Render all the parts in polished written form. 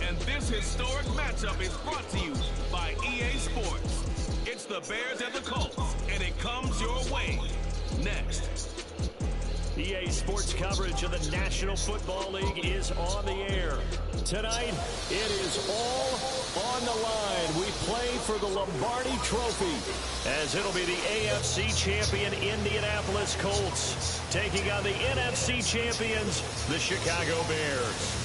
And this historic matchup is brought to you by EA Sports. It's the Bears and the Colts, and it comes your way. Next. EA Sports coverage of the National Football League is on the air. Tonight, it is all on the line. We play for the Lombardi Trophy, as it'll be the AFC champion Indianapolis Colts taking on the NFC champions, the Chicago Bears.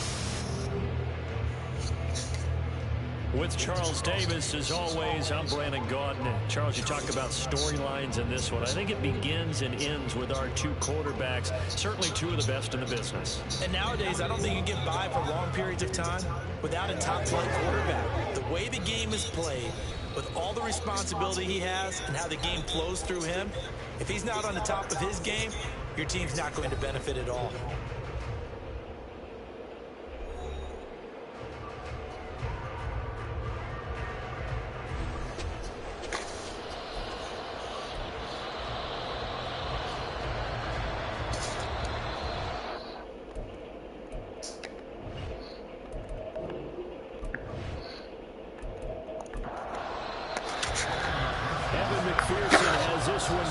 With Charles Davis, as always, I'm Brandon Gaudin. Charles, you talk about storylines in this one. I think it begins and ends with our two quarterbacks, certainly two of the best in the business. And nowadays, I don't think you get by for long periods of time without a top-flight quarterback. The way the game is played, with all the responsibility he has and how the game flows through him, if he's not on the top of his game, your team's not going to benefit at all.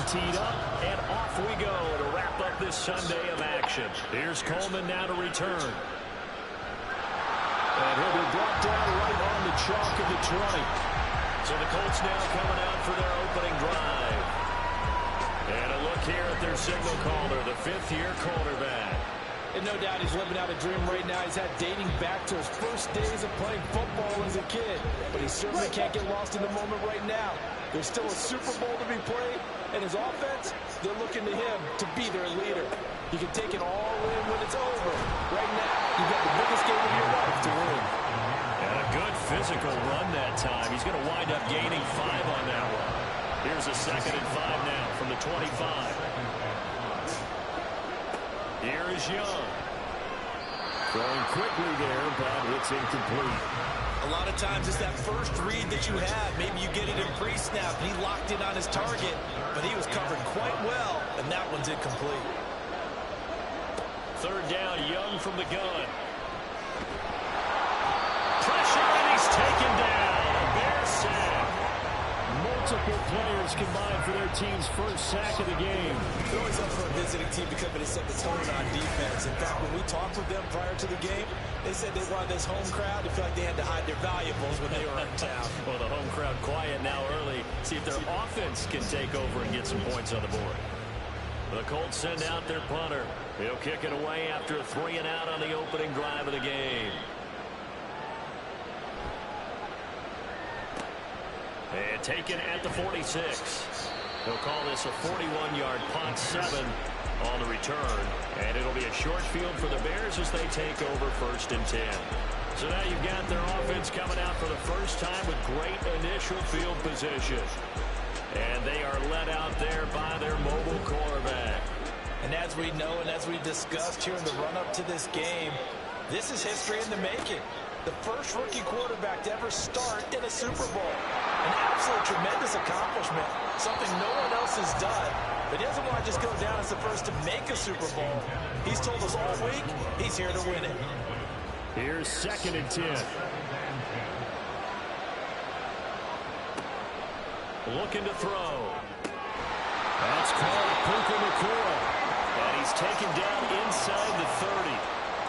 Teed up, and off we go to wrap up this Sunday of action. Here's Coleman now to return. And he'll be brought down right on the chalk of the 20. So the Colts now coming out for their opening drive. And a look here at their signal caller, the fifth-year quarterback. And no doubt he's living out a dream right now. He's had dating back to his first days of playing football as a kid. But he certainly can't get lost in the moment right now. There's still a Super Bowl to be played, and his offense, they're looking to him to be their leader. He can take it all in when it's over. Right now, you've got the biggest game of your life to win. And a good physical run that time. He's going to wind up gaining 5 on that one. Here's a 2nd and 5 now from the 25. Here is Young. Throwing quickly there, but it's incomplete. A lot of times it's that first read that you have. Maybe you get it in pre-snap. He locked in on his target, but he was covered quite well, and that one's incomplete. 3rd down, Young from the gun. Pressure, and he's taken down. A Bear sack. Multiple players combined for their team's first sack of the game. It always helps for a visiting team to come in and set the tone on defense. In fact, when we talked with them prior to the game, they said they wanted this home crowd to feel like they had to hide their valuables when they were in town. Well, the home crowd quiet now early. See if their offense can take over and get some points on the board. The Colts send out their punter. He'll kick it away after a 3-and-out on the opening drive of the game. And taken at the 46. He'll call this a 41-yard punt, 7 on the return. And it'll be a short field for the Bears as they take over 1st and 10. So now you've got their offense coming out for the first time with great initial field position. And they are led out there by their mobile quarterback. And as we know and as we discussed here in the run-up to this game, this is history in the making. The first rookie quarterback to ever start in a Super Bowl. An absolute tremendous accomplishment, something no one else has done. But he doesn't want to just go down as the first to make a Super Bowl. He's told us all week he's here to win it. Here's 2nd and 10. Looking to throw. That's called Puka Nacua. And he's taken down inside the 30.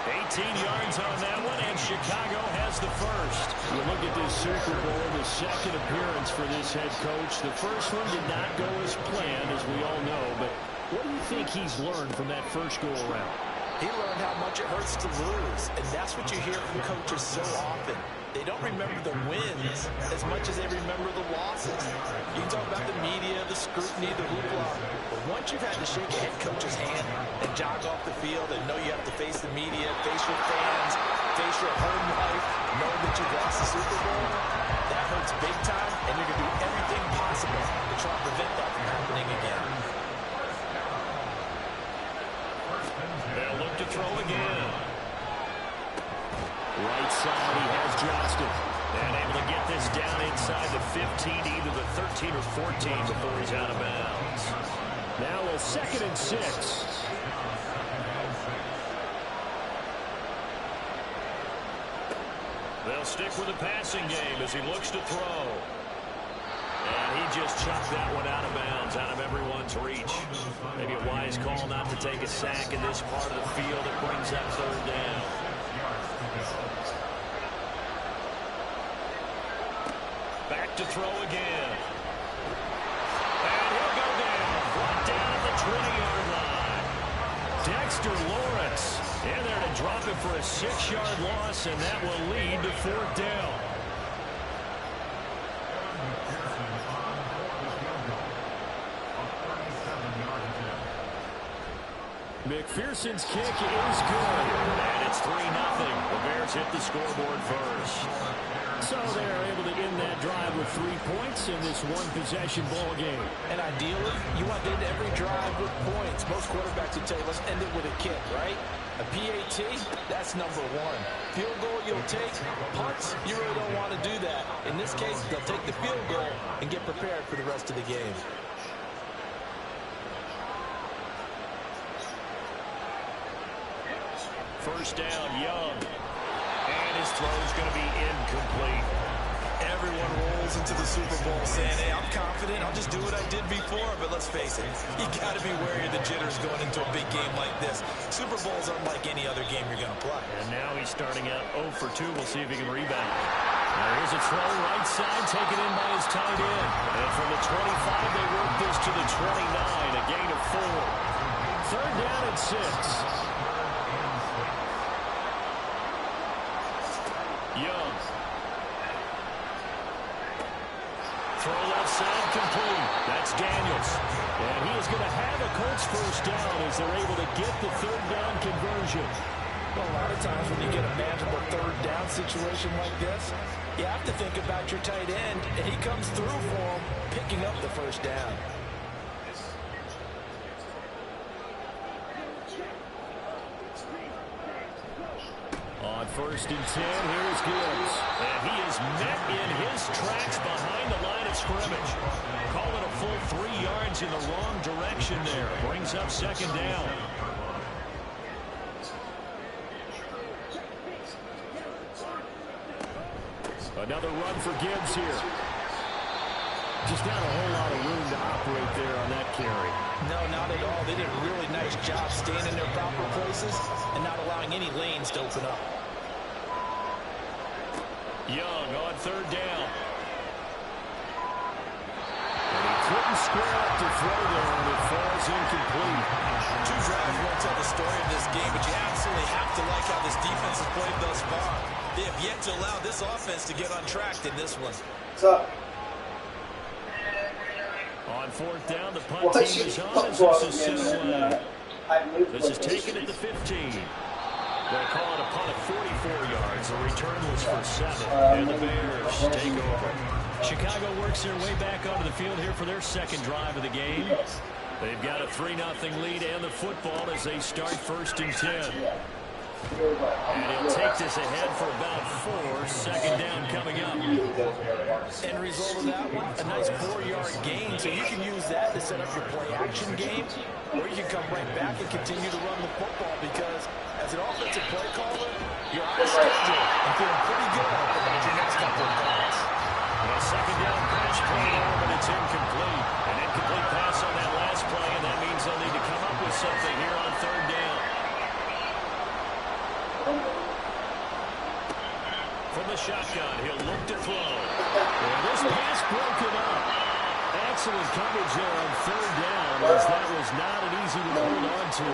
18 yards on that one, and Chicago has the first. You look at this Super Bowl, the 2nd appearance for this head coach. The first one did not go as planned, as we all know, but what do you think he's learned from that first go-around? He learned how much it hurts to lose, and that's what you hear from coaches so often. They don't remember the wins as much as they remember the losses. You can talk about the media, the scrutiny, the hoopla, but once you've had to shake a head coach's hand and jog off the field and know you have to face the media, face your fans, face your home life, know that you've lost the Super Bowl, that hurts big time, and you're going to do everything possible to try to prevent that from happening again. They'll look to throw again. Right side, he has Johnston. And able to get this down inside the 15, either the 13 or 14 before he's out of bounds. Now a 2nd and 6. They'll stick with the passing game as he looks to throw. And he just chucked that one out of bounds, out of everyone's reach. Maybe a wise call not to take a sack in this part of the field. It brings up third down. Back to throw again. And he'll go down. Brought down at the 20-yard line. Dexter Lawrence in there to drop it for a 6-yard loss, and that will lead to fourth down. McPherson's kick is good. And it's 3-0. The Bears hit the scoreboard first. So they're able to end that drive with 3 points in this one-possession ball game. And ideally, you want to end every drive with points. Most quarterbacks would tell you, let's end it with a kick, right? A PAT, that's number one. Field goal you'll take. Punts, you really don't want to do that. In this case, they'll take the field goal and get prepared for the rest of the game. First down, Young. And his throw is going to be incomplete. Everyone rolls into the Super Bowl saying, hey, I'm confident. I'll just do what I did before. But let's face it, you got to be wary of the jitters going into a big game like this. Super Bowl's unlike any other game you're going to play. And now he's starting out 0 for 2. We'll see if he can rebound. There is a throw right side taken in by his tight end. And from the 25, they work this to the 29, a gain of 4. Third down and 6. Young. Throw left side complete. That's Daniels. And he is going to have a Colts first down as they're able to get the third down conversion. Well, a lot of times when you get a manageable third down situation like this, you have to think about your tight end, and he comes through for him, picking up the first down. On first and 10, here's Gibbs. And he is met in his tracks behind the line of scrimmage. Call it a full 3 yards in the wrong direction there. Brings up second down. Another run for Gibbs here. Just not a whole lot of room to operate there on that carry. No, not at all. They did a really nice job staying in their proper places and not allowing any lanes to open up. Young on third down. And he couldn't square up to throw there, and it falls incomplete. 2 drives won't tell the story of this game, but you absolutely have to like how this defense has played thus far. They have yet to allow this offense to get untracked in this one. What's up? On fourth down, the punt team is on as this is sent away. This is taken at the 15. They call it a punt of 44 yards. The return was for 7. And the Bears take over. Chicago works their way back onto the field here for their second drive of the game. They've got a 3-0 lead and the football as they start first and 10. And he'll take this ahead for about 4. Second down coming up. End result of that one, a nice 4-yard gain. So you can use that to set up your play-action game, or you can come right back and continue to run the football because as an offensive play caller, you're on schedule and feeling pretty good about your next couple of calls. A second down pass play over, but it's incomplete. An incomplete pass on that last play, and that means they'll need to come up with something here on third down. From the shotgun, he'll look to throw. And this pass broken up. Excellent coverage there on third down, as that was not an easy one to hold on to.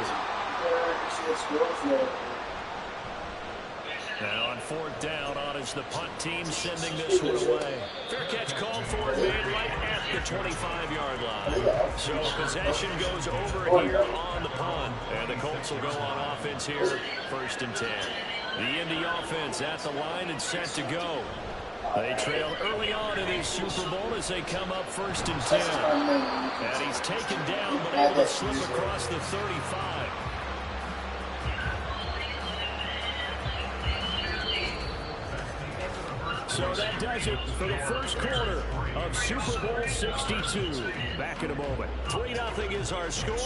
Now on fourth down, on is the punt team sending this one away. Fair catch called for and made right at the 25-yard line. So possession goes over here on the punt, and the Colts will go on offense here, first and 10. The Indy offense at the line and set to go. They trail early on in this Super Bowl as they come up first and 10. And he's taken down but able to slip across the 35. So that does it for the first quarter of Super Bowl 62. Back in a moment. 3-0 is our score.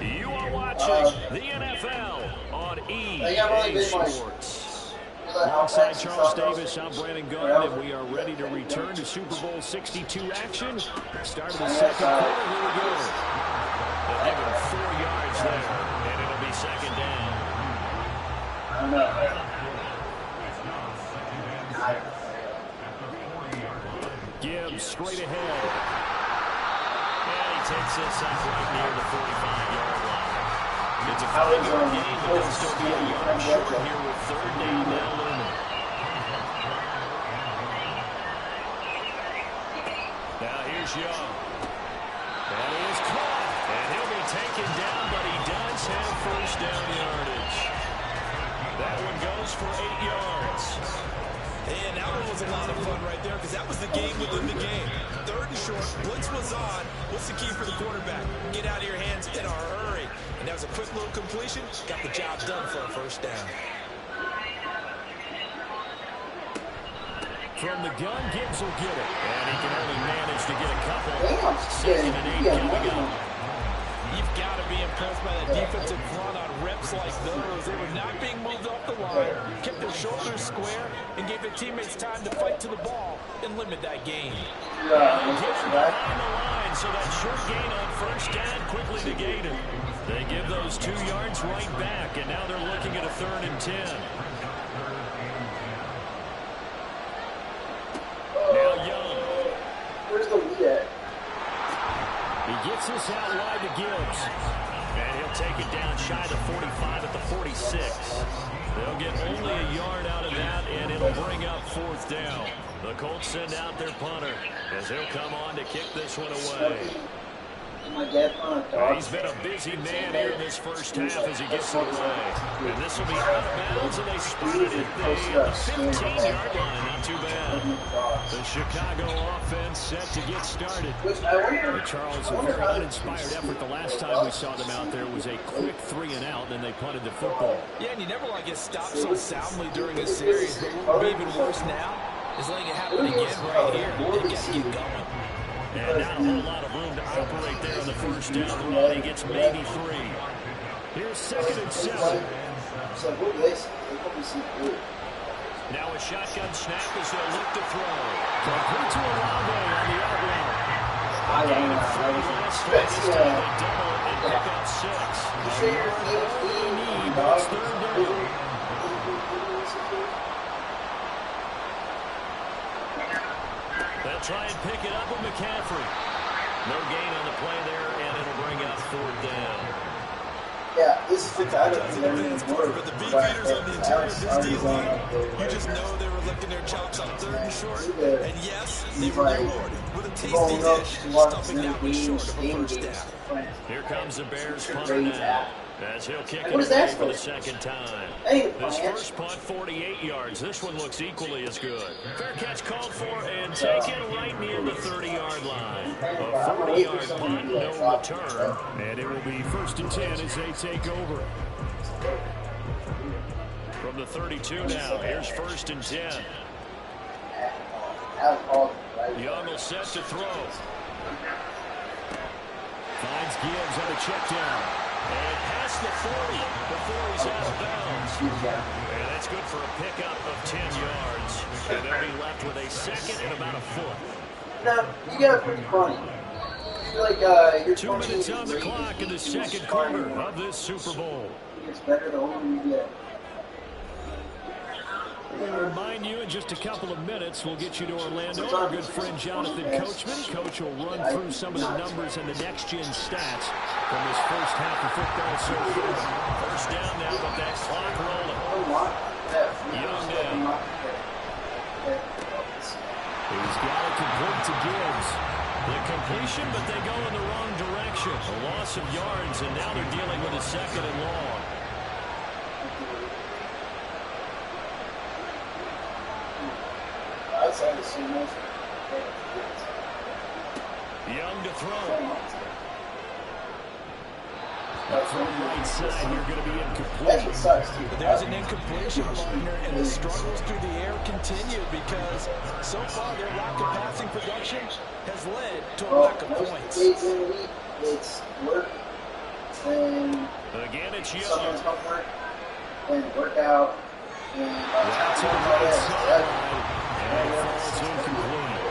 You are watching the NFL on EA Sports. Alongside Charles Davis, I'm Brandon Gunn, and we are ready to return to Super Bowl 62 action. Start of the second quarter. Here we go. They'll give him 4 yards there, and it'll be second down. Gibbs straight ahead. And he takes this up right near the 45-yard line. It's a 5-yard gain, but they'll still be a yard short here with third down now looming. Now here's Young. That is caught. And he'll be taken down, but he does have first down yardage. That one goes for 8 yards. And that one was a lot of fun right there because that was the game within the game. Third and short, blitz was on. What's the key for the quarterback? Get out of your hands in a hurry. And that was a quick little completion. Got the job done for a first down. From the gun, Gibbs will get it. And he can only manage to get a couple. 2nd and 8 coming up. You've got to be impressed by that defensive front on reps like those. They were not being moved off the line, kept their shoulders square, and gave their teammates time to fight to the ball and limit that gain. They get him behind the line, so that short gain on first down quickly negated. They give those 2 yards right back, and now they're looking at a 3rd and 10. Now Young. Where's the lead at? He gets this out wide to Gibbs. And he'll take it down shy of the 45 at the 46. They'll get only a yard out of that, and it'll bring up 4th down. The Colts send out their punter as he'll come on to kick this one away. He's been a busy man here in this first half as he gets it away. And this will be out of bounds, and they spotted it at the 15-yard line. Not too bad. The Chicago offense set to get started. Charles, a very uninspired effort. The last time we saw them out there was a quick 3-and-out, and then they punted the football. Yeah, and you never want to get stopped so soundly during a series. But what would be even worse now is letting it happen again right here. You got to keep going. And not a whole lot of room to operate there on the first down run. He gets maybe 3. Here's 2nd and 7. Now a shotgun snap as they'll look to throw. Complete to Olave on the out route. A gain of 3 last time. This time they double it and pick up 6. All they need, but it's 3rd down. They'll try and pick it up with McCaffrey. No gain on the play there, and it'll bring up 4th down. Yeah, this is But the beat readers on the interior of this D-line, you just know they were licking their chops on 3rd and short. And yes, they were rewarded with a tasty dish, stuffing that one short of a first down. Here comes the Bears punter now, as he'll kick it What is away that for the supposed 2nd time. Hey, This first punt, 48 yards. This one looks equally as good. Fair catch called for and taken right near the 30-yard line. A 40-yard punt, no return. And it will be 1st and 10 as they take over. From the 32 now, here's 1st and 10. Young will set to throw. Finds Gibbs on the check down. And past the 40 before he's out of bounds. And that's good for a pickup of 10 yards. And they'll be left with a 2nd and about a foot. Now, you got to pretty funny. I feel like you're 2 minutes on the clock in the 2nd quarter of this Super Bowl. It's better the older you get. We'll remind you in just a couple of minutes, we'll get you to Orlando. Our good friend Jonathan Coachman. Coach will run through some of the numbers and the next-gen stats from this first half of football so far. First down now with that clock rolling. Young now. He's got it complete to Gibbs. The completion, but they go in the wrong direction. A loss of yards, and now they're dealing with a 2nd and long. Young to throw. From the right side, you're going to be incomplete. But there's an incompletion, partner, and the struggles through the air continue because so far their lack of passing production has led to a lack of points. It's work and again, it's Young. sometimes homework and workout. That's a right sideline, and it falls incomplete.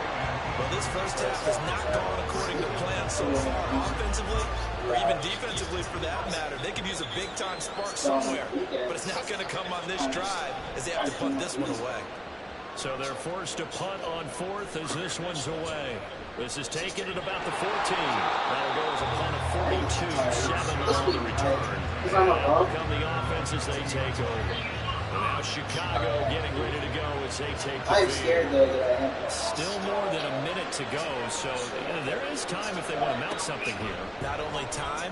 Well, this first half has not gone according to plan so far, offensively or even defensively for that matter. They could use a big-time spark somewhere, but it's not going to come on this drive as they have to punt this one away. So they're forced to punt on fourth as this one's away. This is taken at about the 14. That'll go as a punt of 42, 7 on the return. And that'll become the offense as they take over. And now Chicago getting ready to go as they take the field. Still more than a minute to go, so there is time if they want to mount something here. Not only time,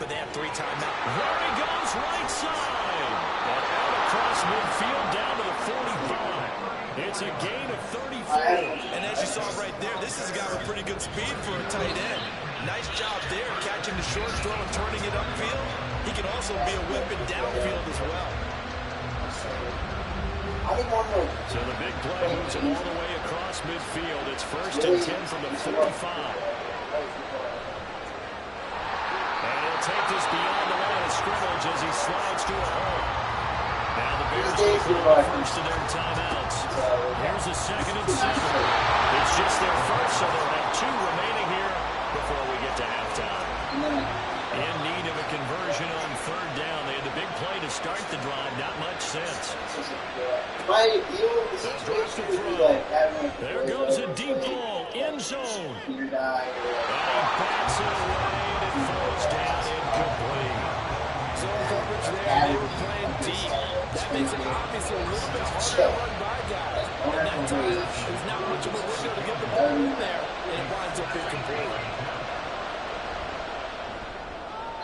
but they have 3 timeouts. There he goes, right side. And out across midfield down to the 45. It's a gain of 34. And as you saw right there, this is a guy with pretty good speed for a tight end. Nice job there, catching the short throw and turning it upfield. He can also be a weapon downfield as well. So the big play moves him all the way across midfield. It's 1st and 10 from the 45. And he'll take this beyond the line of scrimmage as he slides to a hole. Now the Bears take the first of their timeouts. Here's a 2nd and 7. It's just their first, so they'll have 2 remaining here before we get to halftime. In need of a conversion on 3rd down. They had the big play to start the drive. Not much sense. There goes a deep ball. End zone. And he bats it away, and it falls down incomplete. Zone coverage there, they were playing deep. That makes it obviously a little bit harder to run by guys. And that time, there's not much of a window to get the ball in there, and it winds up incomplete.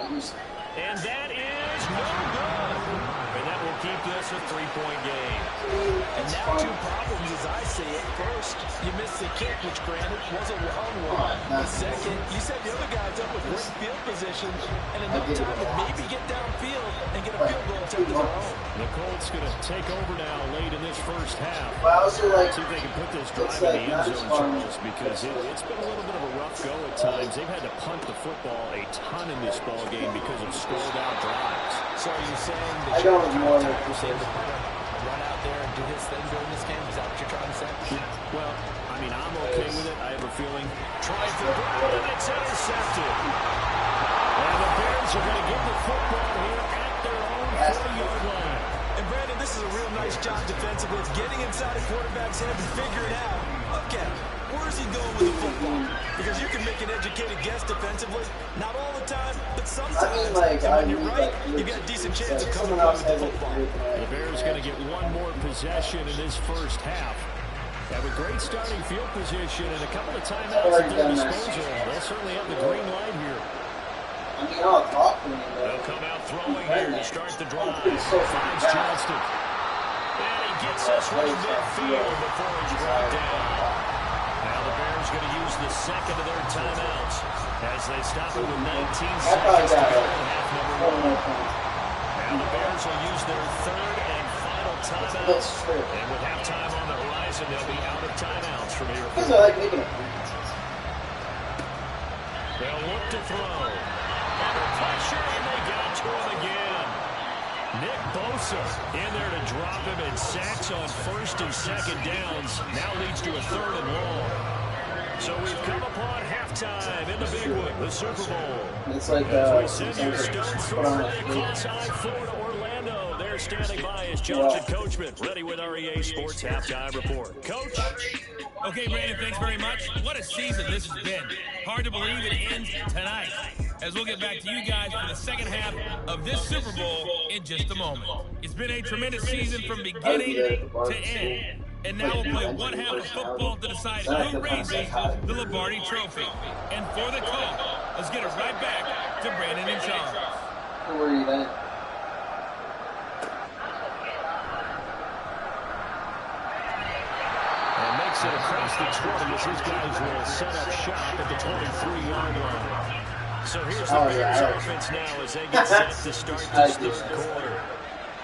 And that is no good. And that will keep this a 3-point game. And now 2 problems as I see it. First, you missed the kick, which granted was a long one. But second, you set the other guys up with great field position and enough time to maybe get downfield and get a field goal attempt of their own. The Colts going to take over now late in this first half. See if they can put this drive in the end zone, Charles, because it's been a little bit of a rough go at times. They've had to punt the football a ton in this ball game because of stalled-out drives. So are you saying that you're trying to run out there and do his thing during this game? Is that what you're trying to say? Well, I mean, I'm okay with it. I have a feeling. Tries to grab it, and it's intercepted. And the Bears are going to get the football here at their own 40-yard line. And Brandon, this is a real nice job defensively. It's getting inside a quarterback's head and figuring out, okay, where is he going with the football? Because you can make an educated guess defensively. Not all the time, but sometimes. And when you're right, you got a decent chance of coming away with the football. The Bears going to get one more possession in this first half. Have a great starting field position and a couple of timeouts at their disposal. They'll certainly have the green light here. They'll come out throwing here to start the drive. Finds Johnston. And he gets this one in midfield before he's brought down. Now the Bears going to use the 2nd of their timeouts as they stop it with 19 seconds to go in half number 1. Now the Bears will use their 3rd and final timeouts. And with halftime on the horizon, they'll be out of timeouts from here forward. They'll look to throw. Under pressure, and they got to him again. Nick Bosa in there to drop him, and sacks on 1st and 2nd downs now leads to a 3rd and long. So we've come upon halftime in the big one, the Super Bowl. It's like as we send you stones through across I-4 to Orlando. They're standing by as Josh and Coachman ready with our EA Sports Halftime Report. Coach? Okay, Brandon, thanks very much. What a season this has been. Hard to believe it ends tonight. As we'll get back to you guys for the second half of this Super Bowl in just a moment. It's been a tremendous season from beginning to end. And now we'll play one half of football to decide who raises the Lombardi Trophy. And for the call, let's get it right back to Brandon and Charles. Who were you then? And makes it across the 20 as his guys will set up shop at the 23-yard line. So here's the Bears offense now as they get set to start this 3rd quarter.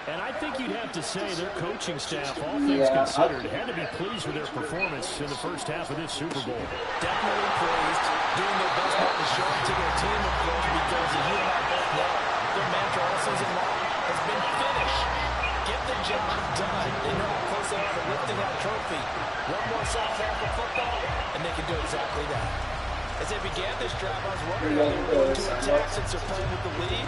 And I think you'd have to say their coaching staff, all things considered, had to be pleased with their performance in the first half of this Super Bowl. Definitely pleased, doing their best not to show it to their team, of course, because as you and I both know, their mantra all season long has been finish. get the job done. They know how close they are to lifting that trophy. One more second half of football, and they can do exactly that. As they began this drive, I was wondering how they were going to attack since they're playing with the lead.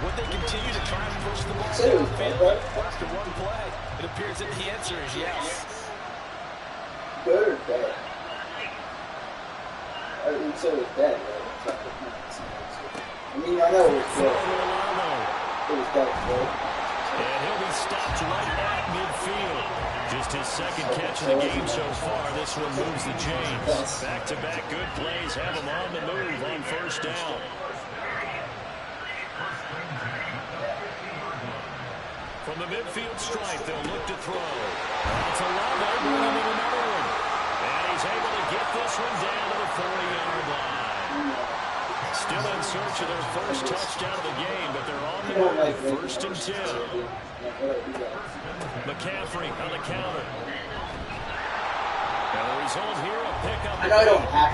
Would they continue to try and push the ball downfield after one play? It appears that the answer is yes. Good or bad? I would say it was bad, right? I mean, I know it was good. It was bad, right? And he'll be stopped right at midfield. Just his second catch of the game so far. This one moves the chains. Back-to-back good plays have him on the move on first down. From the midfield stripe, they'll look to throw. It's a long way, bringing in another one. And he's able to get this one down to the 40-yard line. Still in search of their first touchdown of the game, but they're on the move, first and 10. McCaffrey on the counter. And the result here, a pickup.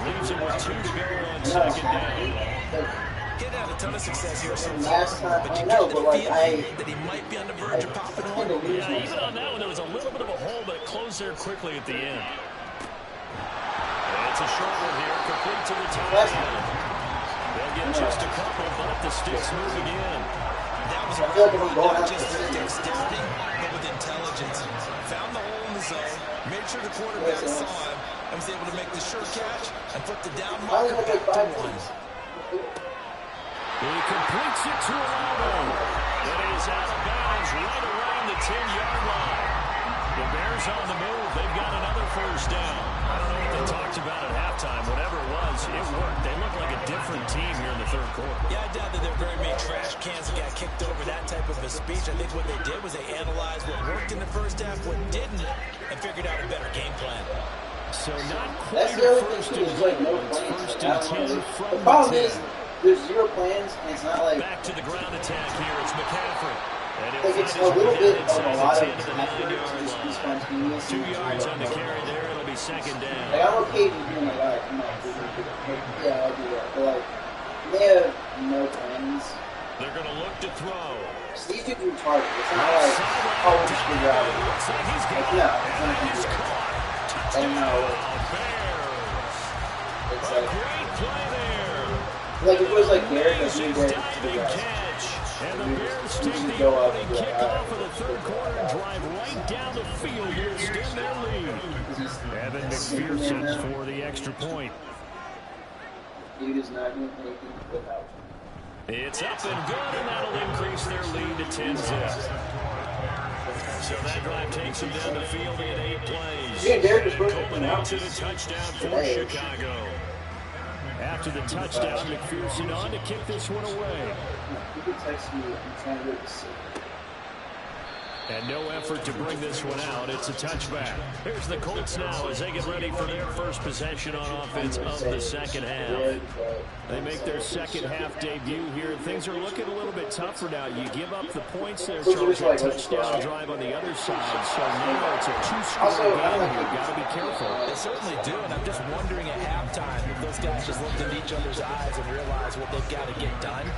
Leaves him with 2 to go on second down. Getting out a ton of success here so Last far, time, but you I know, get but the like feeling that he might be on the verge of popping one. Yeah, even on that one, there was a little bit of a hole, but it closed there quickly at the end. It's a short one here, complete to the tight end. They'll get just a couple, but the sticks move again. That was a good one, not just with dexterity, but with intelligence. Found the hole in the zone, made sure the quarterback saw him, and was able to make the sure catch and put the down marker back to 1. He completes it to Alamo. That is out of bounds right around the 10-yard line. The Bears on the move. They've got another first down. I don't know what they talked about at halftime. Whatever it was, it worked. They look like a different team here in the third quarter. Yeah, I doubt that there are very many trash cans that got kicked over that type of a speech. I think what they did was they analyzed what worked in the first half, what didn't, and figured out a better game plan. So not quite a first and like no first and 10 from the problem the 10. is there's 0 plans, and it's not like Back to the ground attack here. It's McCaffrey. And like it's a little bit of a lot of effort. He's spontaneous. 2 yards on the carry there. It'll be second down. Like, I'm okay with being like, all right, come on, yeah, I'll do that. But like, they have no plans. They're going to look to throw. These dudes are retarded. It's not like, oh, we'll just figure out. Looks like he's got Like, no, it's not going to do that. I don't know. It's like, Great play there. like if it was like Garrett, that's you there to the rest. Catch. And the Bears You take should the go up opening and be like, kickoff of all the third quarter and drive right down the field to extend their lead. Evan McPherson for the extra point. Dude is not going to make it without. It's up and good, and that'll increase their lead to 10-zip. So that drive takes them down the field in 8 plays. Yeah, Derek was supposed to Culminating to the touchdown for Chicago. After the touchdown, McPherson on to kick this one away. You can text me and try to get this. And no effort to bring this one out. It's a touchback. Here's the Colts now as they get ready for their first possession on offense of the second half. They make their second half debut here. Things are looking a little bit tougher now. You give up the points there, Charles, a touchdown drive on the other side. So now it's a 2-score game. You've got to be careful. They certainly do, and I'm just wondering at halftime if those guys just looked into each other's eyes and realized what they've got to get done.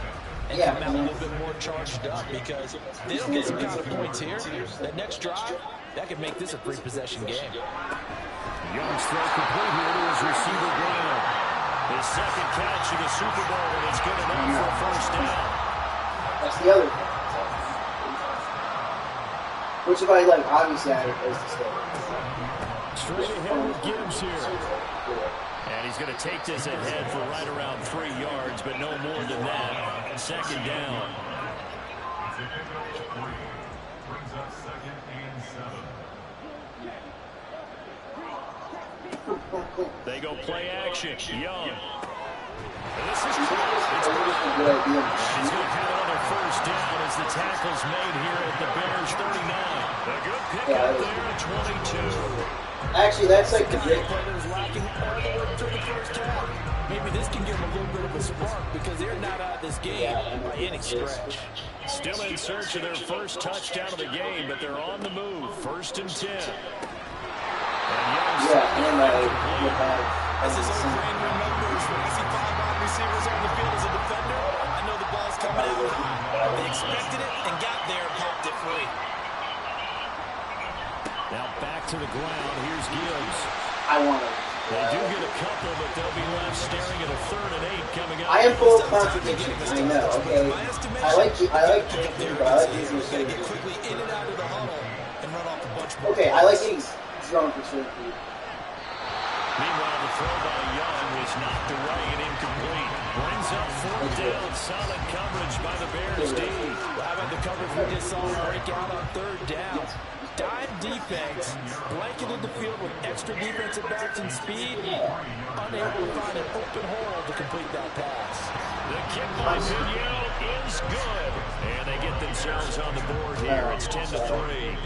And come out a little bit more charged up, because they don't get some kind of points here. That next drive, that could make this a 3-possession game. Young's throw complete here to his receiver, Brown. His second catch in the Super Bowl, and it's good enough for a first down. That's the other thing. Which if I like, obviously I have a place to stay. Straight ahead with Gibbs here. And he's going to take this ahead for right around 3 yards, but no more than that. Second down. They go play action. Young. This is close. It's good. He's going to have another first down as the tackle's made here at the Bears 39. A good pick out there at 22. Actually, that's like the great lacking all the way through the first half. Maybe this can give them a little bit of a spark, because they're not out of this game by any stretch. Still in search of their first touchdown of the game, but they're on the move. First and 10. As his old brain remembers, when I see 5 wide receivers on the field as a defender, I know the ball's coming out high. They expected it and got there and popped it free. Now back to the ground. Here's Gibbs. I want to. They do get a couple, but they'll be left staring at a 3rd and 8 coming up. I am full of contradictions. I know. Okay. I like Jason, but I like using get quickly in and out of the huddle and run off a bunch more. Okay, I like getting drunk for certain people. Meanwhile, the throw by Young was knocked away and incomplete. Brings up 4th down. Solid coverage by the Bears D. How about the coverage we just saw break out on 3rd down? Dime defense, blanketed the field with extra defensive backs and speed, unable to find an open hole to complete that pass. The kick by Vigneault is good, and they get themselves on the board here. It's 10-3.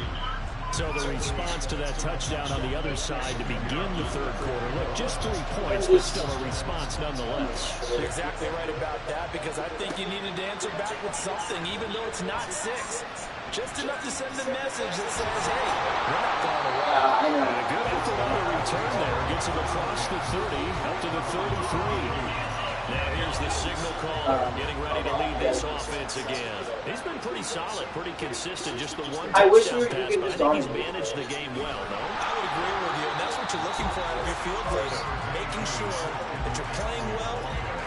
So the response to that touchdown on the other side to begin the 3rd quarter. Look, just 3 points, but still a response nonetheless. You're exactly right about that, because I think you needed to answer back with something, even though it's not 6. Just enough to send a message that says, hey, we're not going away. And a good effort on the return there. Gets him across the 30, up to the 33. Now here's the signal call, getting ready to lead this offense again. He's been pretty solid, pretty consistent, just the one touchdown pass, but I think he's managed the game well, though. I would agree with you, and that's what you're looking for out of your field leader, making sure that you're playing well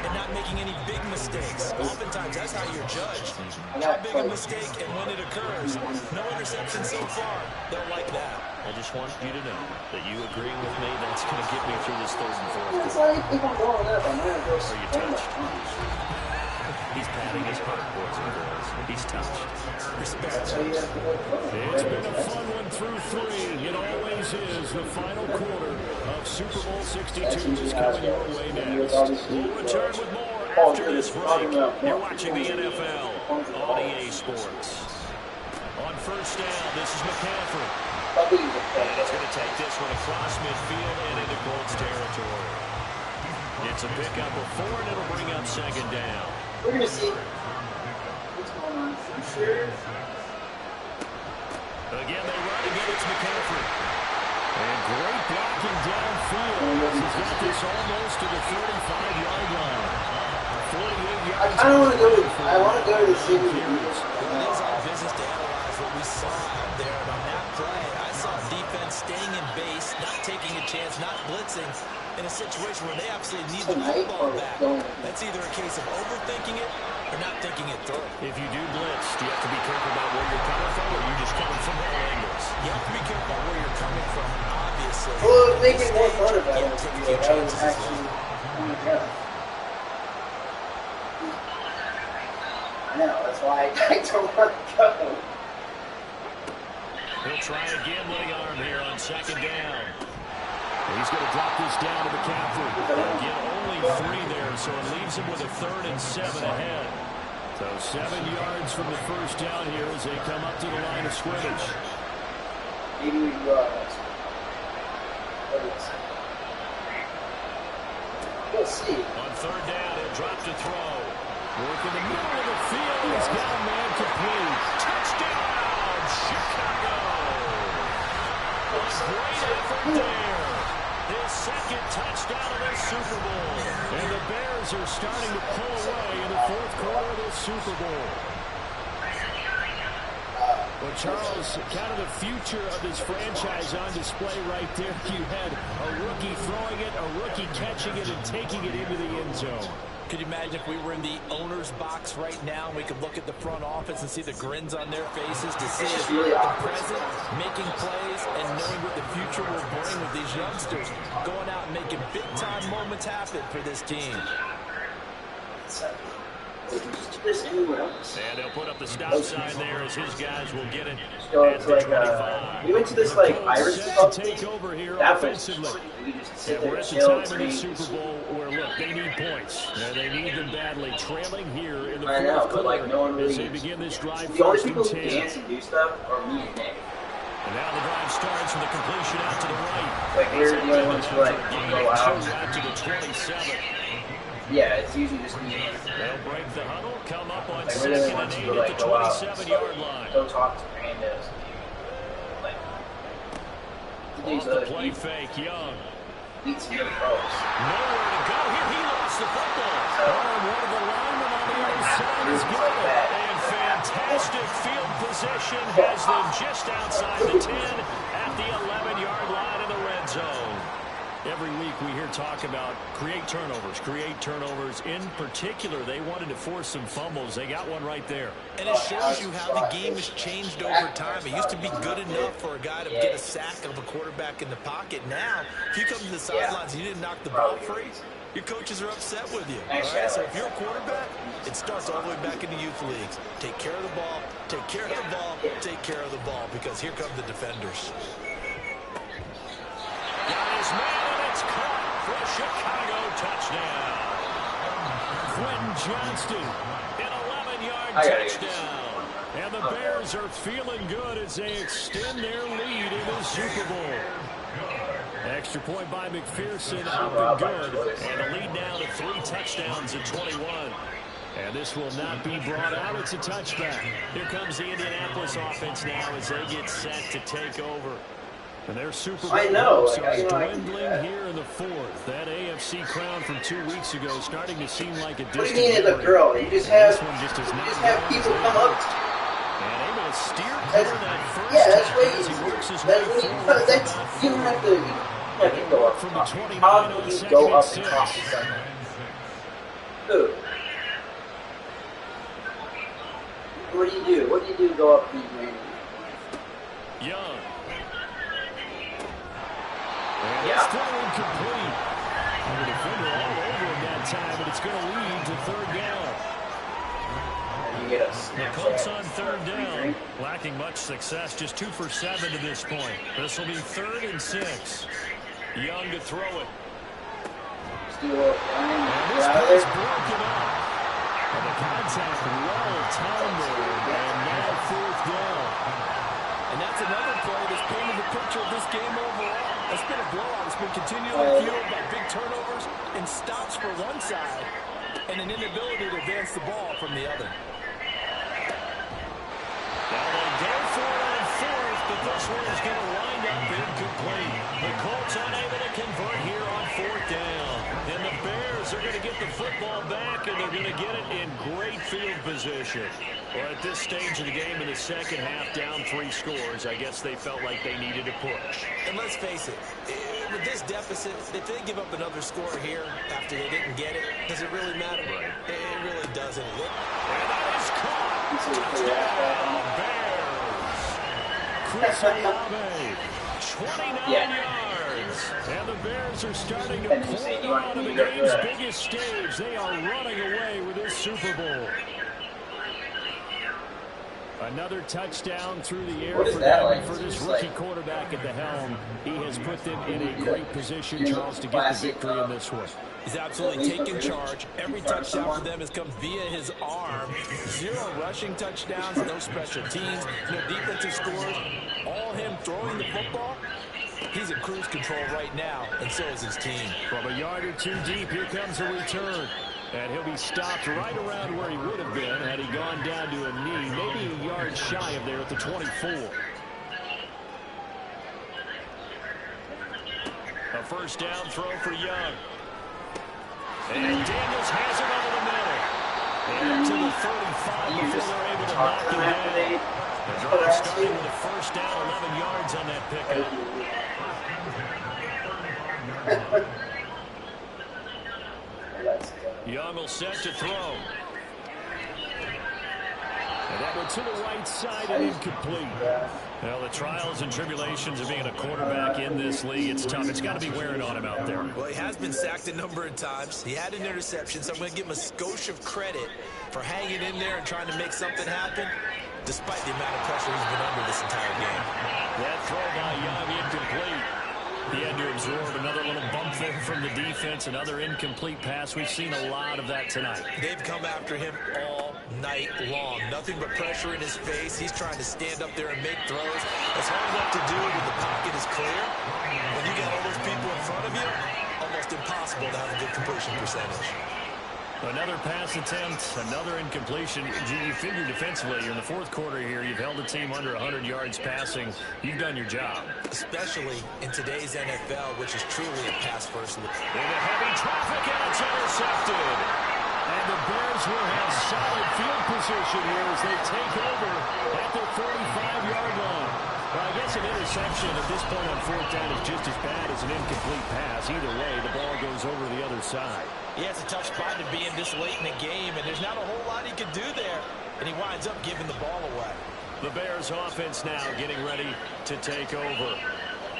and not making any big mistakes. Oftentimes, that's how you're judged. How big a mistake and when it occurs. No interception so far. They'll like that. I just want you to know that you agreeing with me, that's going to get me through this 3rd and 4th. It's like if I'm going up, I'm going to go. Are you touched? He's patting his heart, boys and girls. He's touched. That's how you have to go. It's been a fun one through 3. It always is. The final quarter of Super Bowl 62 is coming your way next. We'll return with more after this break. You're watching the NFL on EA Sports. On 1st down, this is McCaffrey. And it's going to take this one across midfield and into Colts territory. It's a pickup of 4, and it'll bring up 2nd down. We're going to see what's going on. I'm sure. Again, they run again. It's McCaffrey. And great blocking downfield. He's got this almost to the 35-yard line. 48 yards. I don't want to go to. I want to go to the city. It is our business to analyze what we saw out there on that play. I saw defense staying in base, not taking a chance, not blitzing in a situation where they absolutely need the football back. That's either a case of overthinking it or not thinking it through. If you do blitz, do you have to be careful about where you're coming from, or are you just coming from all angles? You have to be careful about where you're coming from, obviously. Well, they get more fun about it. That was actually. Oh my God. I know, that's why I don't want to go. He'll try again with the arm here on 2nd down. He's going to drop this down to McCaffrey. Again, only 3 there, so it leaves him with a 3rd and 7 ahead. So 7 yards from the 1st down here as they come up to the line of scrimmage. Maybe we go. We'll see. On 3rd down, he'll drop to throw. Work in the middle of the field. He's got a man complete. Touchdown, Chicago. Great effort there. His 2nd touchdown of this Super Bowl. And the Bears are starting to pull away in the 4th quarter of this Super Bowl. Well, Charles, kind of the future of this franchise on display right there. You had a rookie throwing it, a rookie catching it, and taking it into the end zone. Could you imagine if we were in the owner's box right now and we could look at the front office and see the grins on their faces to see the present, making plays, and knowing what the future will bring with these youngsters going out and making big-time moments happen for this team. And they'll put up the stop sign there as his guys will get it So at it's the like, 25. we went to this like Irish pub Take over here that was offensively. we just sit And there we're and at the chill time and of the drink. Super Bowl where, look, they need points. And they need them badly. Trailing here in the I know, 4th but like no one quarter as really. they begin this drive. The only 1st people and who 10. dance and do stuff are me and Nick. And now the drive starts with the completion out to the right. Like we're the only ones who like go out. Out to the 27. Yeah, it's usually just me. They'll break the huddle, come up on Like we're the 2nd ones and who 8 like at the go out, 27-yard line. go talk to randos. Like Off the play fake, Young. beat some good pros. Nowhere to go here. He lost the football. Oh, one of the linemen on the other side is good. And Fantastic field position has them just outside the 10 at the 11-yard line in the red zone. Every week we hear talk about create turnovers. In particular, they wanted to force some fumbles. They got one right there. And it shows you how the game has changed over time. It used to be good enough for a guy to get a sack of a quarterback in the pocket. Now, if you come to the sidelines and you didn't knock the ball free, your coaches are upset with you. All right? So if you're a quarterback, it starts all the way back in the youth leagues. Take care of the ball, take care of the ball, take care of the ball, because here come the defenders. Got his man, and it's caught for a Chicago touchdown. Quentin Johnston, an 11-yard touchdown. And the Bears are feeling good as they extend their lead in the Super Bowl. Extra point by McPherson, up and good. And the lead now to 3 touchdowns at 21. And this will not be brought out. It's a touchback. Here comes the Indianapolis offense now as they get set to take over. And their Super Bowl hopes are dwindling here in the 4th. That AFC crown from 2 weeks ago starting to seem like a distant What do you mean as a girl? You just have people come up. And able to steer clear that first that's time what as he works his way that's what forward. you don't have to go up From top. the 29 How on do you second go and up 6. and top of someone? Who? What do you do? What do you do to go up these ranges? Young. And it's throw incomplete. And the defender all over him that time, but it's going to lead to 3rd down. You get a The Colts on 3rd down, lacking much success, just 2 for 7 to this point. This will be 3rd and 6. Young to throw it. steal it, And this one's broken up. And the contact well timed there, and now 4th down. And that's another play that's painted the picture of this game overall. It's been a blowout. It's been continually fueled by big turnovers and stops for one side and an inability to advance the ball from the other. Now they go for it on 4th, but this one is going to wind up incomplete. The Colts unable to convert here on 4th down. And the Bears are going to get the football back, and they're going to get it in great field position. Well, at this stage of the game in the second half, down 3 scores, I guess they felt like they needed to push. And let's face it, with this deficit, if they give up another score here after they didn't get it, does it really matter? Right. It really doesn't. And that is caught. Touchdown, Bears. Chris Olave, 29 yards. And the Bears are starting to pull out of the game's biggest stage. They are running away with this Super Bowl. Another touchdown through the air for them, for this rookie quarterback at the helm. He has put them in a great position, Charles, to get the victory in this one. He's absolutely taken charge. Every touchdown for them has come via his arm. 0 rushing touchdowns, no special teams, no defensive scores. All him throwing the football. He's in cruise control right now, and so is his team. From a yard or 2 deep, here comes a return. And he'll be stopped right around where he would have been had he gone down to a knee, maybe a yard shy of there at the 24. A first down throw for Young. And Daniels has it over the middle. And to the 35 before they're able to knock it down. The drive starting with a first down, 11 yards on that pickup. Young will set to throw. And that went to the right side and incomplete. Well, the trials and tribulations of being a quarterback in this league, it's tough. It's got to be wearing on him out there. Well, he has been sacked a number of times. He had an interception, so I'm going to give him a skosh of credit for hanging in there and trying to make something happen, despite the amount of pressure he's been under this entire game. That throw by Young incomplete. He had to absorb another little bump there from the defense, another incomplete pass. We've seen a lot of that tonight. They've come after him all night long. Nothing but pressure in his face. He's trying to stand up there and make throws. It's hard enough to do when the pocket is clear. When you got all those people in front of you, almost impossible to have a good completion percentage. Another pass attempt, another incompletion. You figure defensively in the 4th quarter here, you've held a team under 100 yards passing. You've done your job. Especially in today's NFL, which is truly a pass-first league. Into heavy traffic, and it's intercepted. And the Bears will have solid field position here as they take over at their 45-yard line. Well, I guess an interception at this point on fourth down is just as bad as an incomplete pass. Either way, the ball goes over the other side. Yeah, it's a tough spot to be in this late in the game, and there's not a whole lot he can do there. And he winds up giving the ball away. The Bears offense now getting ready to take over.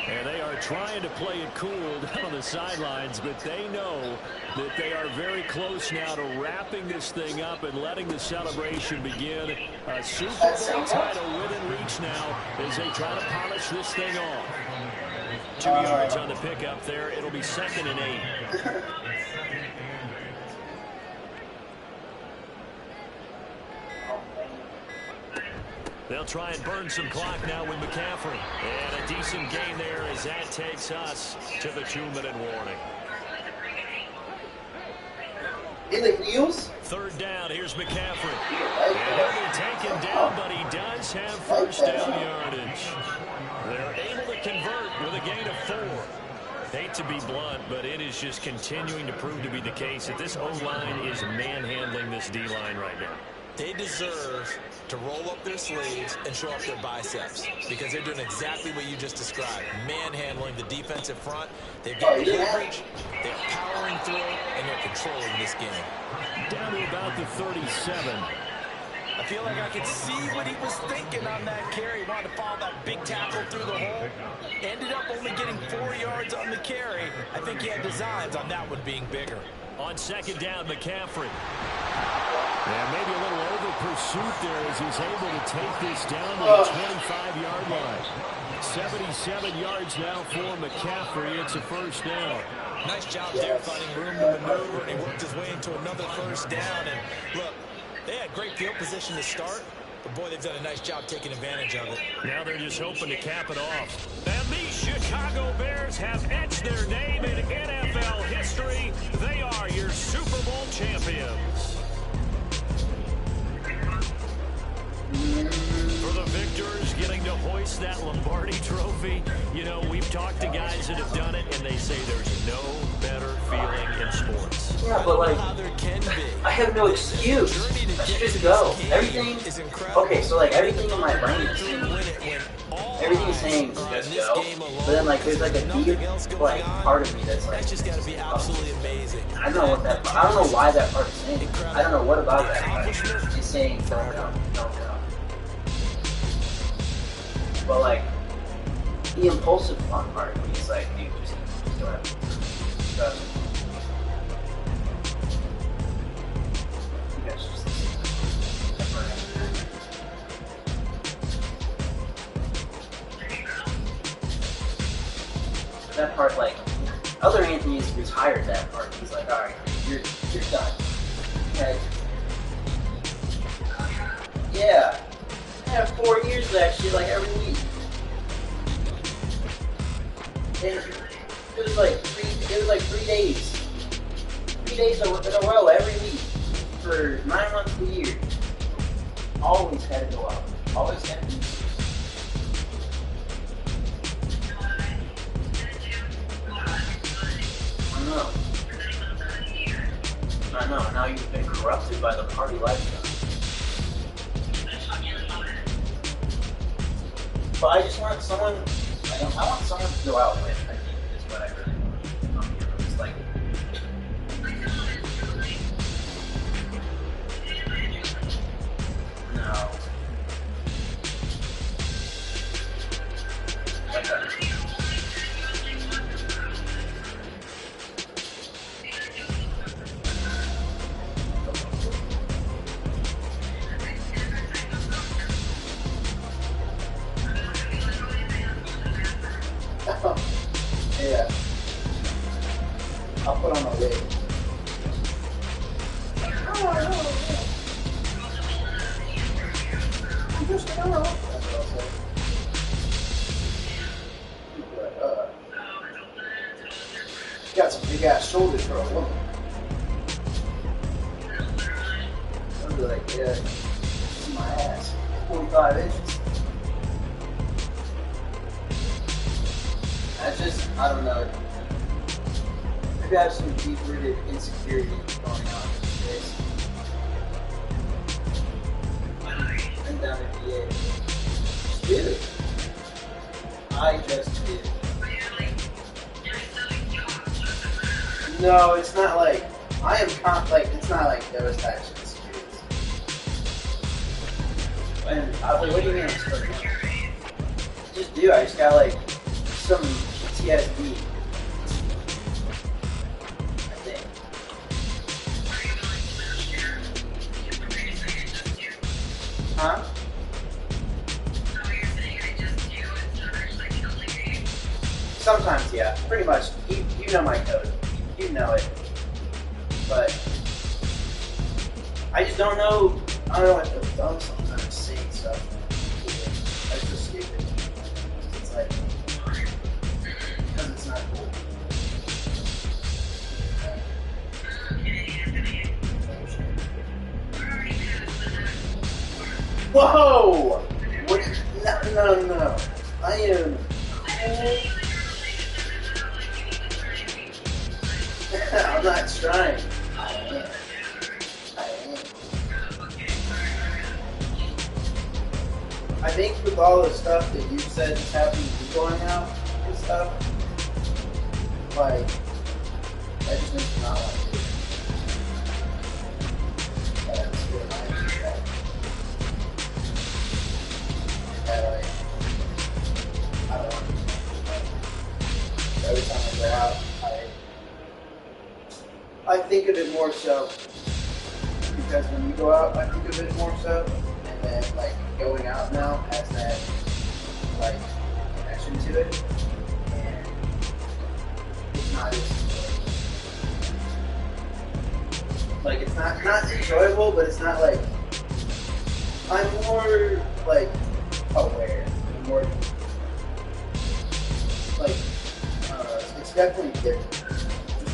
And they are trying to play it cool down on the sidelines, but they know that they are very close now to wrapping this thing up and letting the celebration begin. A Super Bowl title within reach now as they try to polish this thing off. 2 yards on the pickup there. It'll be 2nd and 8. They'll try and burn some clock now with McCaffrey. And a decent gain there as that takes us to the 2-minute warning. In the wheels? 3rd down, here's McCaffrey. And he'll be taken down, but he does have first down yardage. They're able to convert with a gain of 4. Hate to be blunt, but it is just continuing to prove to be the case that this O-line is manhandling this D-line right now. They deserve to roll up their sleeves and show up their biceps because they're doing exactly what you just described. Manhandling the defensive front. They've got the leverage, they're powering through, and they're controlling this game. Down to about the 37. I feel like I could see what he was thinking on that carry. He wanted to follow that big tackle through the hole. Ended up only getting 4 yards on the carry. I think he had designs on that one being bigger. On 2nd down, McCaffrey. And maybe a little over pursuit there as he's able to take this down to the 25-yard line. 77 yards now for McCaffrey. It's a first down. Nice job there finding room to maneuver, and he worked his way into another first down. And look, they had great field position to start, but boy, they've done a nice job taking advantage of it. Now they're just hoping to cap it off. And the Chicago Bears have etched their name in NFL history. They are your Super Bowl champions. For the victors getting to hoist that Lombardi trophy, you know, we've talked to guys that have done it, and they say there's no better feeling in sports. Yeah, but like, I have no excuse. I should just go. Everything is incredible. Okay, so like everything in my brain is saying, everything's saying just go. But then like there's like a deep like part of me that's like, Just got to be absolutely amazing. I don't know what that. I don't know why that part is saying. I don't know what about that part is saying don't go, don't go. But like the impulsive fun part, he's like, dude, just go ahead. Trust me. You guys just that part, like, other Anthony's retired that part. He's like, all right, you're done. Okay. Yeah. I have 4 years left, shit, like every week. And it was like 3 days. 3 days in a row every week for 9 months of the year. Always had to go out. Always had to. I know. Now you've been corrupted by the party lifestyle. But I just want someone. I want someone to go out with. I think is what I really want. It's like. No. Yeah. I'll put on my wig. I'm just that's what I'll say. Got some big ass shoulders for a woman. I'll be like, yeah, see my ass. 45 inches. I don't know. Maybe I have some deep-rooted insecurity going on in this case. sitting down at VA. Dude. I just did. No, it's not like I am like it's not like those types of securities. And I was like, what do you mean I'm supposed to? Just do. I just got like some PTSD. I think. Huh? Sometimes, yeah. Pretty much. You know my code. You know it. But I just don't know. I don't know what they've done sometimes saying stuff. That's just stupid. It's like, because it's not cool. Whoa! What? No. I am. I'm not trying. I am. I think with all the stuff that you said is happening to you going out and stuff, like, that just makes me not like it. That's what I think. That, like, I don't want to. Every time I go out, I think of it more so because when you go out, I think of it more so, and then like going out now has that like connection to it, and it's not as like it's not enjoyable, but it's not like I'm more like aware, I'm more like it's definitely different.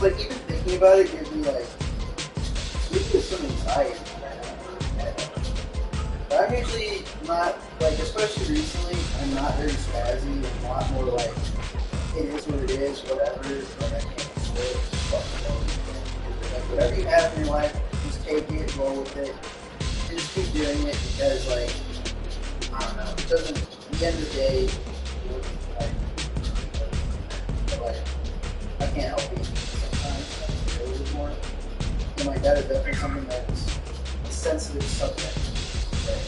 Like, even thinking about it gives me, like, some anxiety right now. But I'm usually not, like, especially recently, I'm not very spazzy and a lot more, like, it is what it is, whatever, like, I can't control it, like, whatever you have in your life, just take it, roll with it, and just keep doing it because, like, I don't know, it doesn't, at the end of the day, like, I can't help it. More. And like that is definitely something that's a sensitive subject. Right?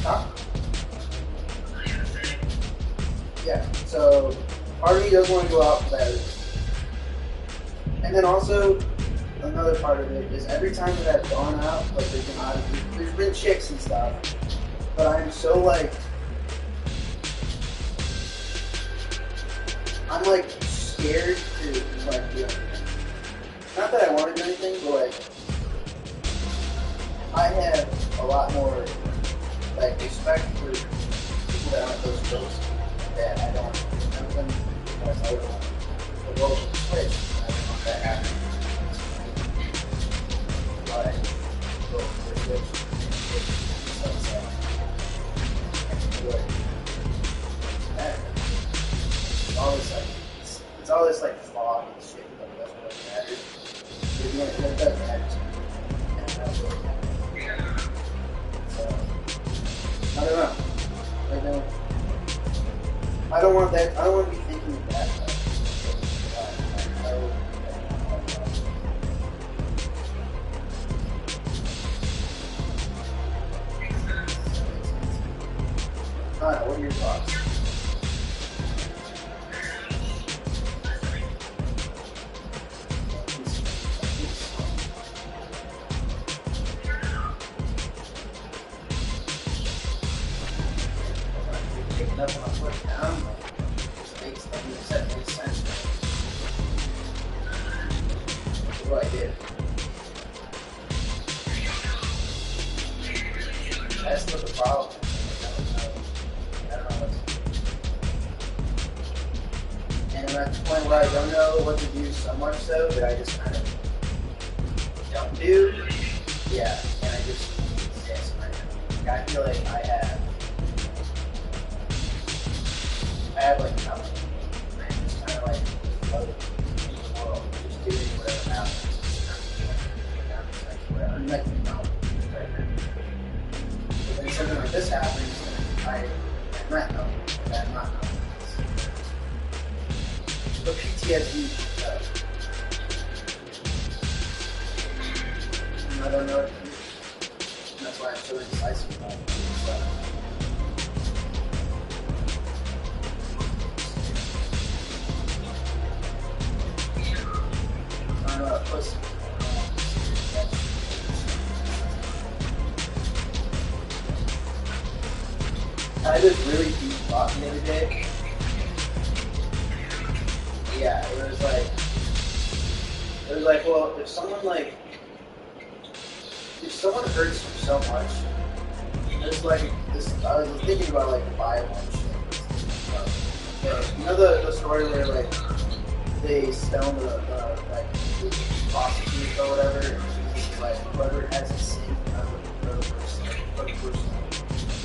Huh? Yeah, so part of me does want to go out for that reason. And then also, another part of it is every time that I've gone out, like there's been chicks and stuff, but I'm so like, I'm like scared to like do anything. Not that I want to do anything, but like I have a lot more like respect for people that aren't those girls that I don't want to do anything because I don't want the world to switch. I don't want that happening. But go for the switch. It's all this like fog and shit that doesn't really matter. It doesn't matter to me. And that's what matters. So I don't know. I don't want that. I don't want to be thinking of that. I don't know. What are your thoughts? Nothing I'll put down, just makes sense. What do I do? That's not the problem. I don't know what to do. And I'm at the point where I don't know what to do so much so that I just kind of don't do. Yeah, and I just, yes, I feel like I have like nothing. I'm just kind of like floating in the world, just doing whatever happens. like, no. But then something like this happens, and I'm not know. I'm not know. But PTSD, I don't know what to do. And that's why I'm so indecisive about it. Pussy. I had this really deep thought the other day. Yeah, it was like, well, if someone hurts you so much, it's like this. I was thinking about like the Bible and shit. You know the story where like they stone the prostitute or whatever, and Jesus is like, whoever has a sin,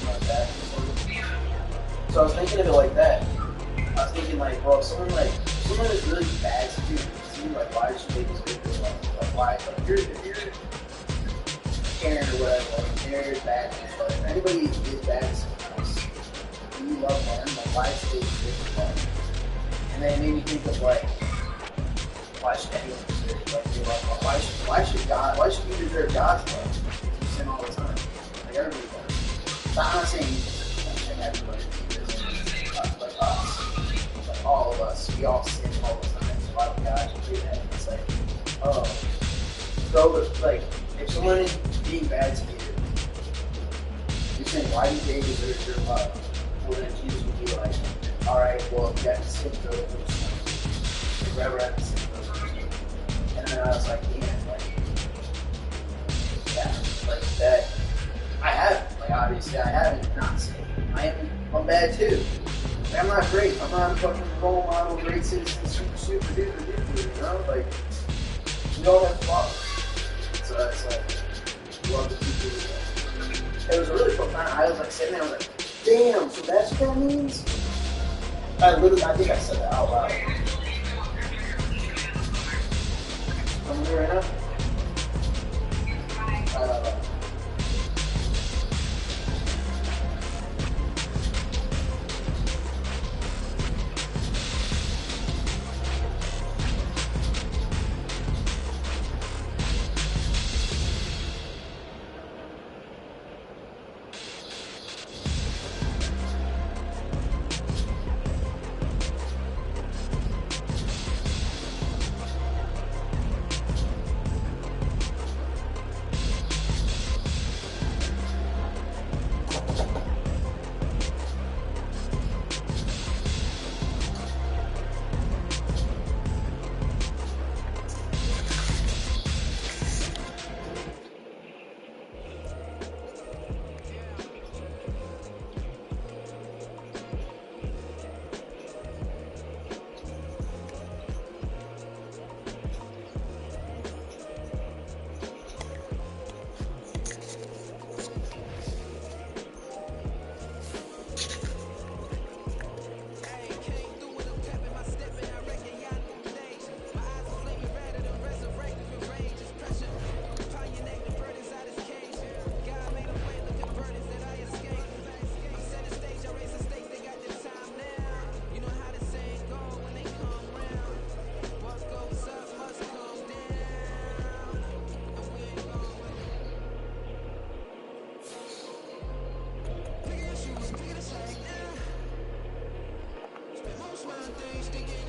like that. So I was thinking of it like that. I was thinking like, well, if someone is really bad to you, like, why should they just make this like why? Like, if you're Karen or whatever, like, they're bad, but if anybody is bad to someone else, and you love them, like, why should they just make this like? And then it made me think of like, why should anyone deserve it? Like, you're like, why should you deserve God's love? You sin all the time. Like, everybody does. So I'm not saying you deserve everybody. Like us. Like all of us. We all sin all the time. So why would God do that? It's like, oh. So, like, if someone is being bad to you, you're saying, why do they deserve your love? Well, then Jesus would be like, alright, well, if you have to sin for those things, if you ever have to sin for those things. And then I was like, yeah, like that. I haven't, like, obviously, I haven't not sinned. I'm bad too. Like, I'm not great. I'm not a fucking role model, great citizen, super duper duper, you know? Like, we all have flaws. So it's like, love the people. It was a really profound. I was like sitting there, I was like, damn, so that's what that means? I think I said that out loud. I'm here right now. Things to get